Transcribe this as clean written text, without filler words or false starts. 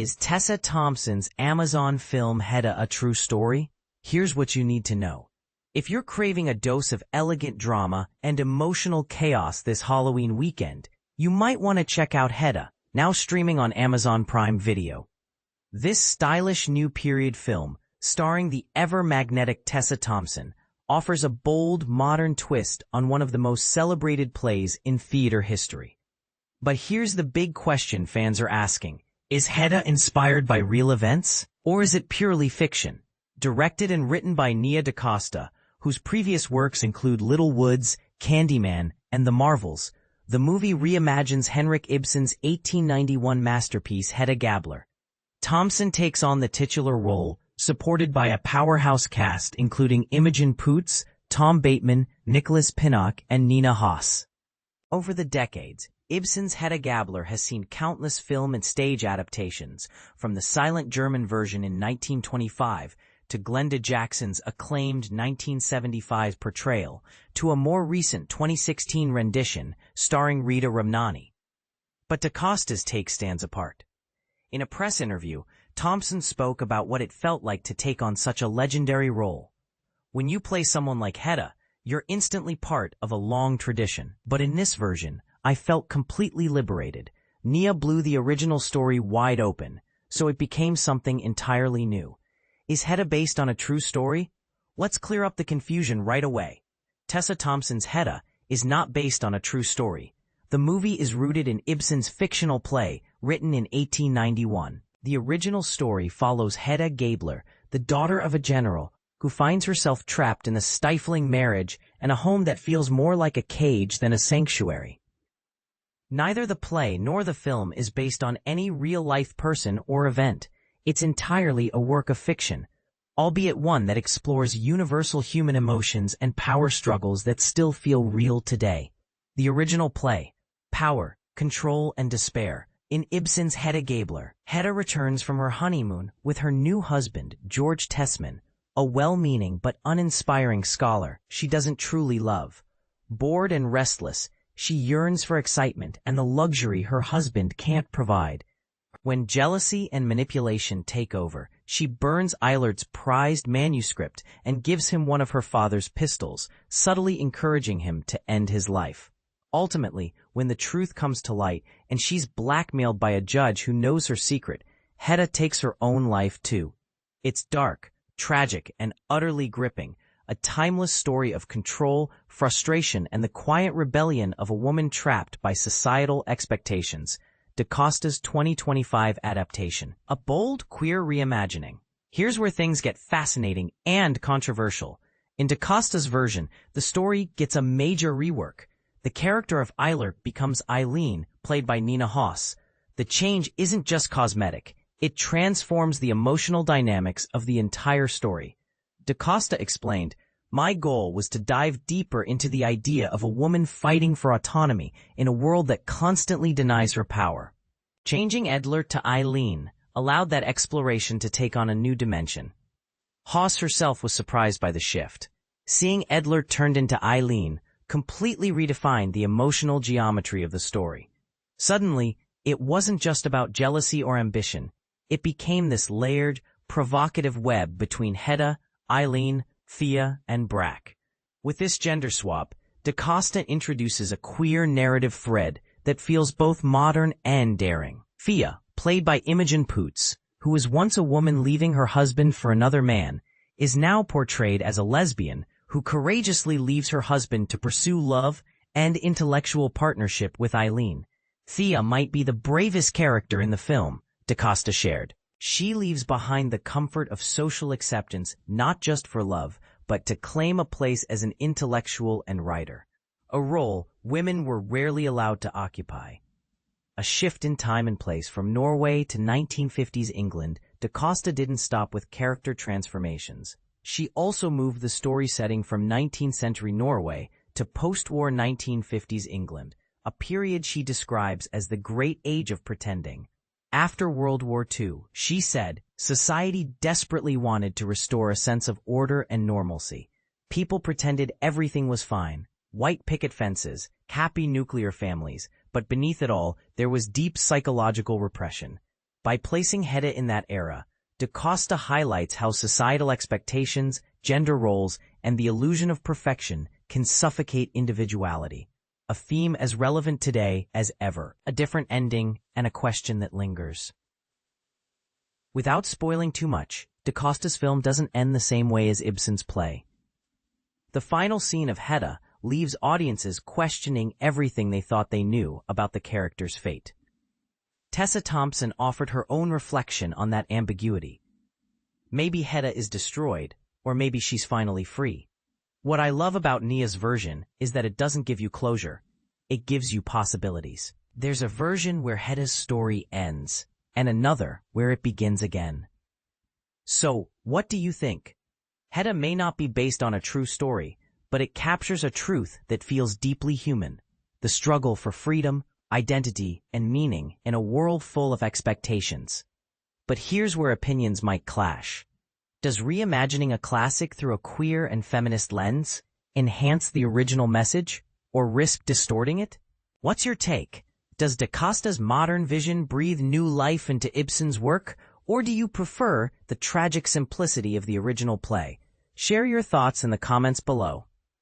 Is Tessa Thompson's Amazon film Hedda a true story? Here's what you need to know. If you're craving a dose of elegant drama and emotional chaos this Halloween weekend, you might want to check out Hedda, now streaming on Amazon Prime Video. This stylish new period film, starring the ever-magnetic Tessa Thompson, offers a bold, modern twist on one of the most celebrated plays in theater history. But here's the big question fans are asking. Is Hedda inspired by real events, or is it purely fiction? Directed and written by Nia DaCosta, whose previous works include Little Woods, Candyman, and The Marvels, the movie reimagines Henrik Ibsen's 1891 masterpiece Hedda Gabler. Thompson takes on the titular role, supported by a powerhouse cast including Imogen Poots, Tom Bateman, Nicholas Pinnock, and Nina Haas. Over the decades, Ibsen's Hedda Gabler has seen countless film and stage adaptations, from the silent German version in 1925 to Glenda Jackson's acclaimed 1975 portrayal, to a more recent 2016 rendition starring Rita Ramnani. But DaCosta's take stands apart. In a press interview, Thompson spoke about what it felt like to take on such a legendary role. When you play someone like Hedda, you're instantly part of a long tradition. But in this version, I felt completely liberated. Nia blew the original story wide open, so it became something entirely new. Is Hedda based on a true story? Let's clear up the confusion right away. Tessa Thompson's Hedda is not based on a true story. The movie is rooted in Ibsen's fictional play, written in 1891. The original story follows Hedda Gabler, the daughter of a general, who finds herself trapped in a stifling marriage and a home that feels more like a cage than a sanctuary. Neither the play nor the film is based on any real-life person or event. It's entirely a work of fiction, albeit one that explores universal human emotions and power struggles that still feel real today. The original play, Power, Control, and Despair. In Ibsen's Hedda Gabler, Hedda returns from her honeymoon with her new husband, George Tessman, a well-meaning but uninspiring scholar she doesn't truly love. Bored and restless, she yearns for excitement and the luxury her husband can't provide. When jealousy and manipulation take over, she burns Eilert's prized manuscript and gives him one of her father's pistols, subtly encouraging him to end his life. Ultimately, when the truth comes to light and she's blackmailed by a judge who knows her secret, Hedda takes her own life too. It's dark, tragic, and utterly gripping, a timeless story of control, frustration, and the quiet rebellion of a woman trapped by societal expectations. DaCosta's 2025 adaptation, a bold, queer reimagining. Here's where things get fascinating and controversial. In DaCosta's version, the story gets a major rework. The character of Eilert becomes Eileen, played by Nina Haas. The change isn't just cosmetic. It transforms the emotional dynamics of the entire story. DaCosta explained, "My goal was to dive deeper into the idea of a woman fighting for autonomy in a world that constantly denies her power." Changing Edler to Eileen allowed that exploration to take on a new dimension. Haas herself was surprised by the shift. Seeing Edler turned into Eileen completely redefined the emotional geometry of the story. Suddenly, it wasn't just about jealousy or ambition. It became this layered, provocative web between Hedda, Eileen, Thea, and Brack. With this gender swap, DaCosta introduces a queer narrative thread that feels both modern and daring. Thea, played by Imogen Poots, who was once a woman leaving her husband for another man, is now portrayed as a lesbian who courageously leaves her husband to pursue love and intellectual partnership with Eileen. Thea might be the bravest character in the film, DaCosta shared. She leaves behind the comfort of social acceptance not just for love, but to claim a place as an intellectual and writer, a role women were rarely allowed to occupy. A shift in time and place from Norway to 1950s England, DaCosta didn't stop with character transformations. She also moved the story setting from 19th century Norway to post-war 1950s England, a period she describes as the Great Age of Pretending. After World War II, she said, society desperately wanted to restore a sense of order and normalcy. People pretended everything was fine. White picket fences, happy nuclear families, but beneath it all, there was deep psychological repression. By placing Hedda in that era, Da Costa highlights how societal expectations, gender roles, and the illusion of perfection can suffocate individuality. A theme as relevant today as ever, a different ending, and a question that lingers. Without spoiling too much, Da Costa's film doesn't end the same way as Ibsen's play. The final scene of Hedda leaves audiences questioning everything they thought they knew about the character's fate. Tessa Thompson offered her own reflection on that ambiguity. Maybe Hedda is destroyed, or maybe she's finally free. What I love about Nia's version is that it doesn't give you closure. It gives you possibilities. There's a version where Hedda's story ends, and another where it begins again. So, what do you think? Hedda may not be based on a true story, but it captures a truth that feels deeply human. The struggle for freedom, identity, and meaning in a world full of expectations. But here's where opinions might clash. Does reimagining a classic through a queer and feminist lens enhance the original message, or risk distorting it? What's your take? Does Da Costa's modern vision breathe new life into Ibsen's work, or do you prefer the tragic simplicity of the original play? Share your thoughts in the comments below.